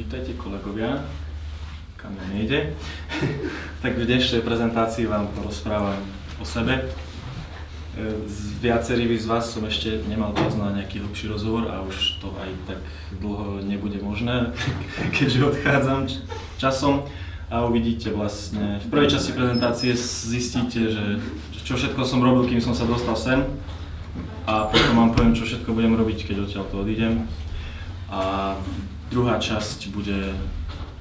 Vítajte kolegovia, kam ja nejde. Tak v dnešnej prezentácii vám porozprávam o sebe. S viacerými z vás som ešte nemal čas na nejaký hlbší rozhovor a už to aj tak dlho nebude možné, keďže odchádzam časom. A uvidíte vlastne, v prvej časti prezentácie zistíte, že čo všetko som robil, kým som sa dostal sem. A potom vám poviem, čo všetko budem robiť, keď odtiaľto odídem. A druhá časť bude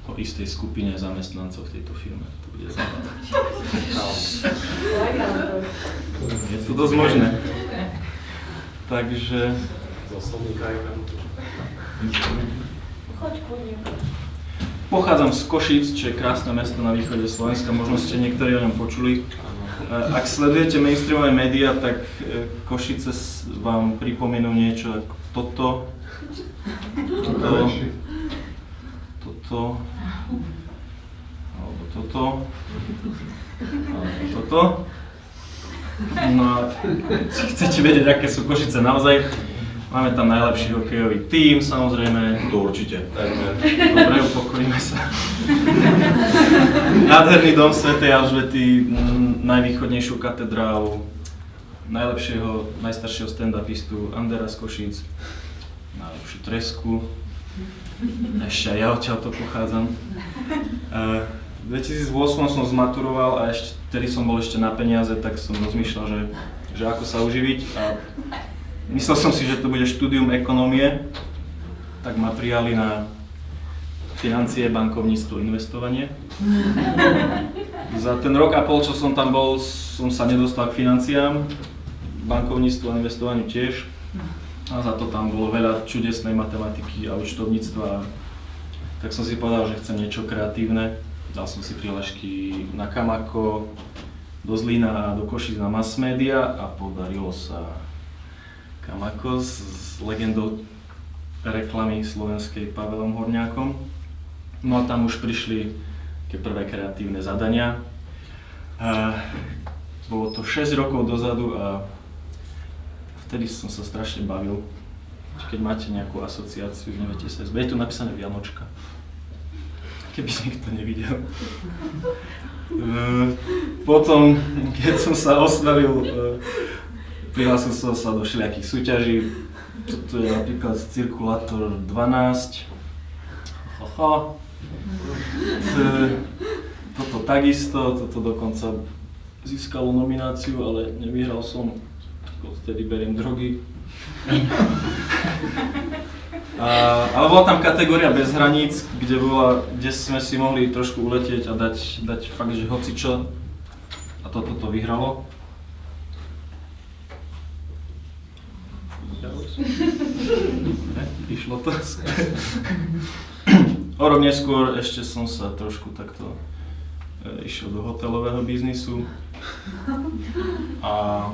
o istej skupine zamestnancov v tejto firme. To bude zaujímavé. Je to dosť možné. Takže... Pochádzam z Košíc, čo je krásne mesto na východe Slovenska. Možno ste niektorí o ňom počuli. Ak sledujete mainstreamové médiá, tak Košice vám pripomenú niečo ako toto, alebo toto. No a chcete vedieť, aké sú Košice naozaj? Máme tam najlepší hokejový tím, samozrejme. To určite. Dobre, upokojíme sa. Nádherný dom svätej Alžbety, najvýchodnejšiu katedrálu, najstaršieho stand-upistu Andera z Košíc, najlepšiu tresku. Ešte aj ja odtiaľto pochádzam. V 2008 som zmaturoval a vtedy som bol ešte na peniaze, tak som rozmýšľal, že ako sa uživiť. A myslel som si, že to bude štúdium ekonómie, tak materiály na financie, bankovníctvo, investovanie. Za ten rok a pol, čo som tam bol, som sa nedostal k financiám, bankovníctvu a investovaniu tiež. A za to tam bolo veľa čudesnej matematiky a účtovníctva. Tak som si povedal, že chcem niečo kreatívne. Dal som si prihlášky na Kamako, do Zlína a do Košíc na mass media a podarilo sa. Kamako s legendou reklamy slovenskej Pavelom Horňákom. No a tam už prišli také prvé kreatívne zadania. Bolo to 6 rokov dozadu a vtedy som sa strašne bavil. Keď máte nejakú asociáciu, neviete sa je tu napísané Vianočka. Keby niekto nevidel. Potom, keď som sa oslavil, prihlásil som sa do všelijakých súťaží. Toto je napríklad Cirkulátor 12. Toto takisto, toto dokonca získalo nomináciu, ale nevyhral som. Odtedy beriem drogy. Ale bola tam kategória bez hraníc, kde sme si mohli trošku uletieť a dať fakt, že hocičo. A toto vyhralo. Išlo to. O rok neskôr ešte som sa trošku takto išiel do hotelového biznisu. A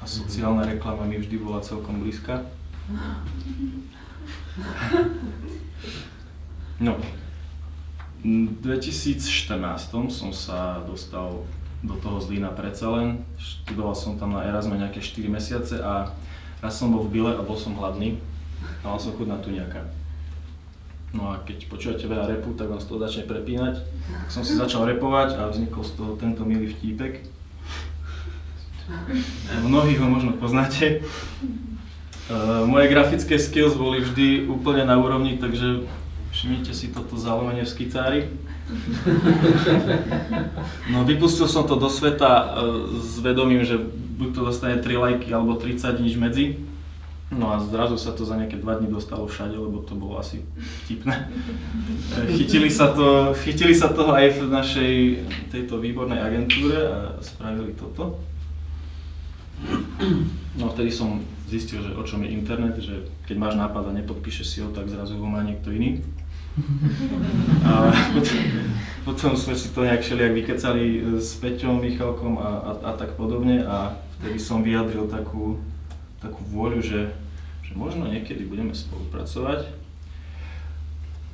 sociálna reklama mi vždy bola celkom blízka. No, v 2014 som sa dostal do toho Zlína predsa len. Študoval som tam na Erasme nejaké 4 mesiace a raz som bol v Bile a bol som hladný a mal som chuť na tuňaka. No a keď počúvate veľa repu, tak vám z toho začne prepínať. Tak som si začal repovať a vznikol z toho tento milý vtípek. Mnohí ho možno poznáte. Moje grafické skills boli vždy úplne na úrovni, takže všimnite si toto zalomenie v skicári. No, vypustil som to do sveta s vedomím, že buď to dostane 3 lajky alebo 30 nič medzi. No a zrazu sa to za nejaké 2 dni dostalo všade, lebo to bolo asi vtipné. Chytili sa toho aj v našej tejto výbornej agentúre a spravili toto. No vtedy som zistil, že o čom je internet, že keď máš nápad a nepodpíšeš si ho, tak zrazu ho má niekto iný. A potom sme si to nejak všelijak vykecali s Peťom, Michalkom a tak podobne a vtedy som vyjadril takú vôľu, že možno niekedy budeme spolupracovať,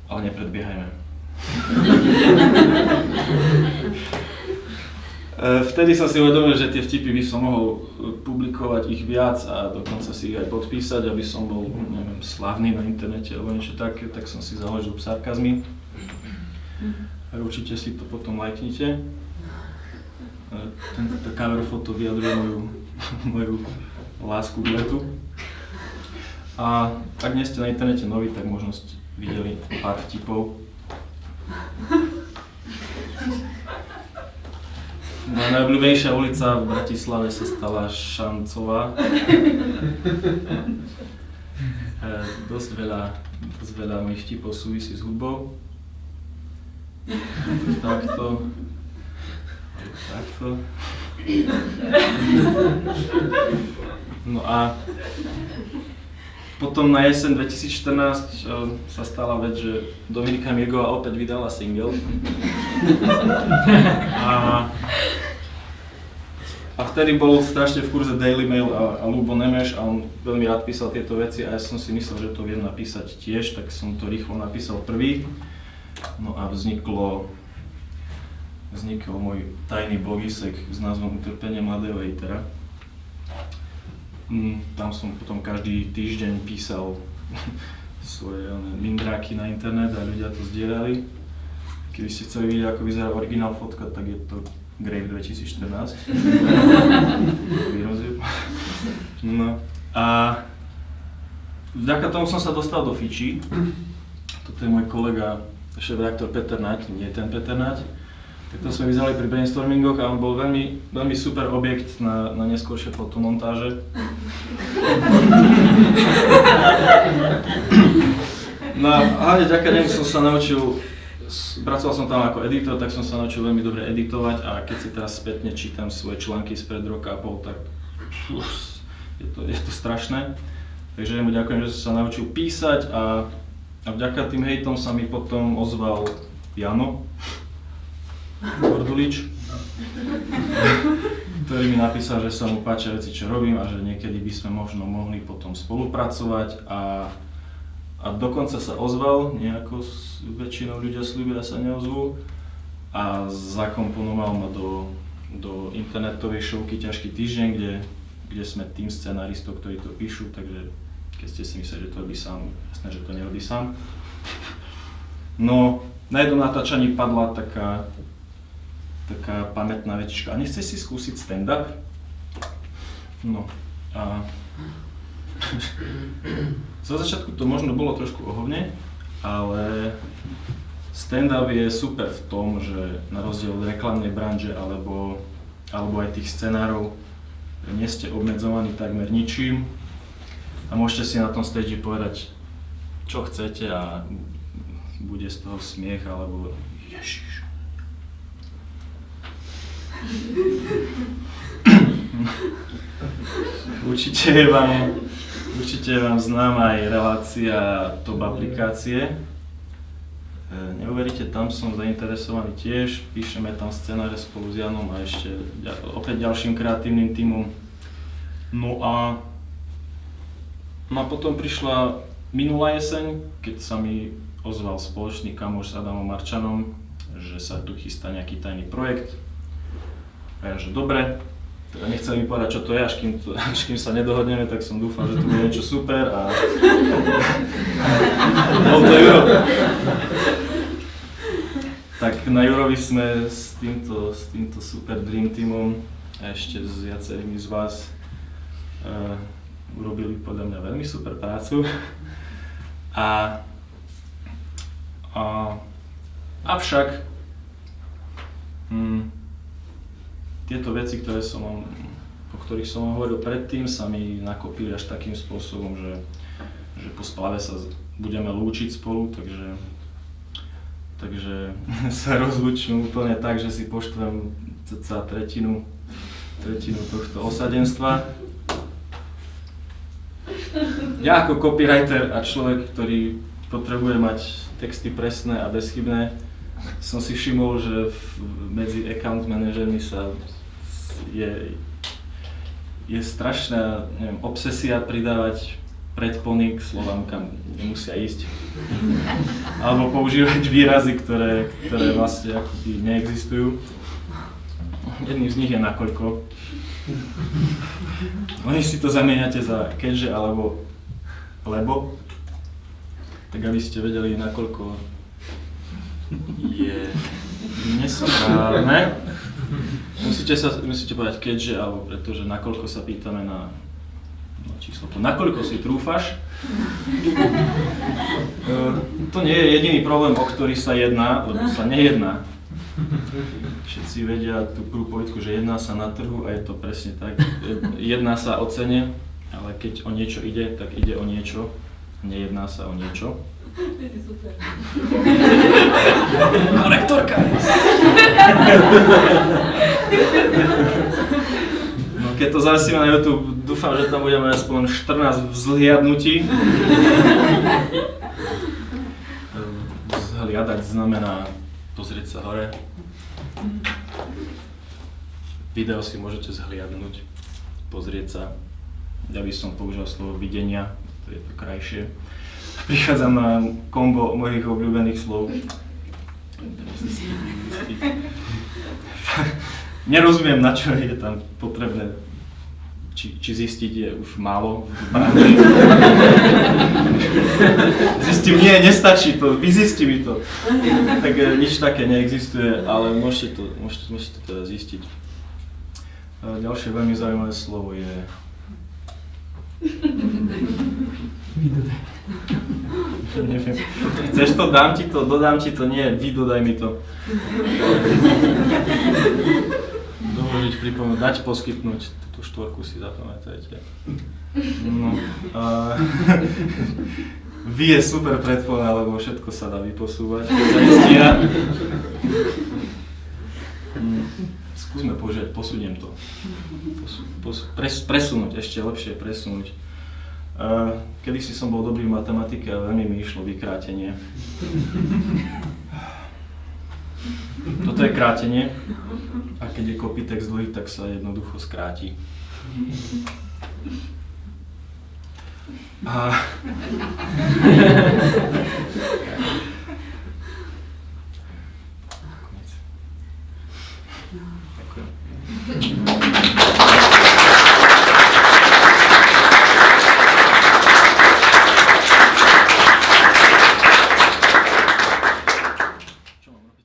ale nepredbiehajme. Vtedy som si uvedomil, že tie vtipy by som mohol publikovať ich viac a dokonca si ich aj podpísať, aby som bol, neviem, slavný na internete alebo niečo také, tak som si založil Sarkazmy. A určite si to potom lajknite. Tento cover foto vyjadruje moju lásku k letu. A ak nie ste na internete noví, tak možno ste videli pár vtipov. Moja najobľúbenejšia ulica v Bratislave sa stala Šancová. Dosť veľa mojich vtipov súvisí s hudbou. Takto. No a potom na jeseň 2014 sa stala vec, že Dominika Mirgová opäť vydala single. A vtedy bol strašne v kurze Daily Mail a Ľubo Nemeš a on veľmi rád písal tieto veci a ja som si myslel, že to viem napísať tiež, tak som to rýchlo napísal prvý. No a vznikol môj tajný blogisek s názvom Utrpenie mladého hejtera. Tam som potom každý týždeň písal svoje mindráky na internet a ľudia to zdieľali. Keby ste chceli vidieť, ako vyzerá originál fotka, tak je to Grave 2014. No a vďaka tomu som sa dostal do Fiči. Toto je môj kolega, šéf-redaktor Peter Naď, nie ten Peter Naď. Tak to sme vyzerali pri brainstormingoch a on bol veľmi, veľmi super objekt na neskôršie fotomontáže. No a hlavne vďaka nemu som sa naučil, pracoval som tam ako editor, tak som sa naučil veľmi dobre editovať a keď si teraz spätne čítam svoje články spred roka a pol, tak je to strašné. Takže mu ďakujem, že som sa naučil písať a vďaka tým hejtom sa mi potom ozval Jano Gordulič, ktorý mi napísal, že sa mu páčia veci, čo robím a že niekedy by sme možno mohli potom spolupracovať a dokonca sa ozval, nejako väčšinou ľudia sľúbia sa neozvú a zakomponoval ma do internetovej showky Ťažký týždeň, kde sme tým scenáristov, ktorí to píšu, takže keď ste si mysleli, že to robí sám, jasné, že to nerobí sám. No, na jednom natáčaní padla taká pamätná vetička. A nechceš si skúsiť stand-up? No a zo začiatku to možno bolo trošku ohovne, ale stand-up je super v tom, že na rozdiel od reklamnej branže alebo aj tých scenárov nie ste obmedzovaní takmer ničím a môžete si na tom stage povedať, čo chcete a bude z toho smiech alebo Ježiš. Určite vám známa aj relácia Top aplikácie. Neuveríte, tam som zainteresovaný tiež, píšeme tam scenáre spolu s Janom a ešte opäť ďalším kreatívnym tímom. No a potom prišla minulá jeseň, keď sa mi ozval spoločný kamoš s Adamom Marčanom, že sa tu chystá nejaký tajný projekt. A ja, že dobre, teda nechcel mi povedať, čo to je, až kým sa nedohodneme, tak som dúfal, že to bude niečo super a bol to Juro. Tak na Jurovi sme s týmto super dream teamom a ešte s viacerými z vás urobili podľa mňa veľmi super prácu. Avšak tieto veci, o ktorých som vám hovoril predtým, sa mi nakopili až takým spôsobom, že po splave sa budeme lúčiť spolu, takže sa rozlúčim úplne tak, že si poštvem cca tretinu tohto osadenstva. Ja ako copywriter a človek, ktorý potrebuje mať texty presné a bezchybné, som si všimol, že medzi account manažermi je strašná obsesia pridávať predpony k slovám, kam nemusia ísť. Alebo používať výrazy, ktoré vlastne akoby neexistujú. Jedným z nich je nakoľko. Oni si to zamieňate za keďže alebo lebo, tak aby ste vedeli, nakoľko je nesprávne. Musíte povedať keďže alebo pretože nakoľko sa pýtame na číslo. Nakoľko si trúfaš? To nie je jediný problém, o ktorý sa jedná, lebo sa nejedná. Všetci vedia tú prvú poviedku, že jedná sa na trhu a je to presne tak. Jedná sa o cene, ale keď o niečo ide, tak ide o niečo. Nejedná sa o niečo. Super. Korektorka! No keď to zasíme na YouTube, dúfam, že tam budeme aspoň 14 vzhliadnutí. Vzhliadať znamená pozrieť sa hore. Video si môžete zhliadnúť, pozrieť sa. Ja by som použil slovo videnia, to je to krajšie. Prichádzam na kombo mojich obľúbených slov. Nerozumiem, na čo je tam potrebné, či zistiť je už málo v branži. Zistím, nie, nestačí to, vyzisti mi to. Tak nič také neexistuje, ale môžete to teda zistiť. Ďalšie veľmi zaujímavé slovo je... Neviem. Chceš to, dám ti to, dodám ti to, nie, vydodaj mi to. Doložiť, pripomenúť, dať, poskytnúť, túto štvorku si zapamätajte. No, vy je super predpoveď, lebo všetko sa dá vyposúvať, keď sa nestíha. Skúsme použiť, posúdiem to. Presunúť, ešte lepšie presunúť. Kedysi som bol dobrý v matematike a veľmi mi išlo vykrátenie. Toto je krátenie a keď je copytext dlhý, tak sa jednoducho skráti. A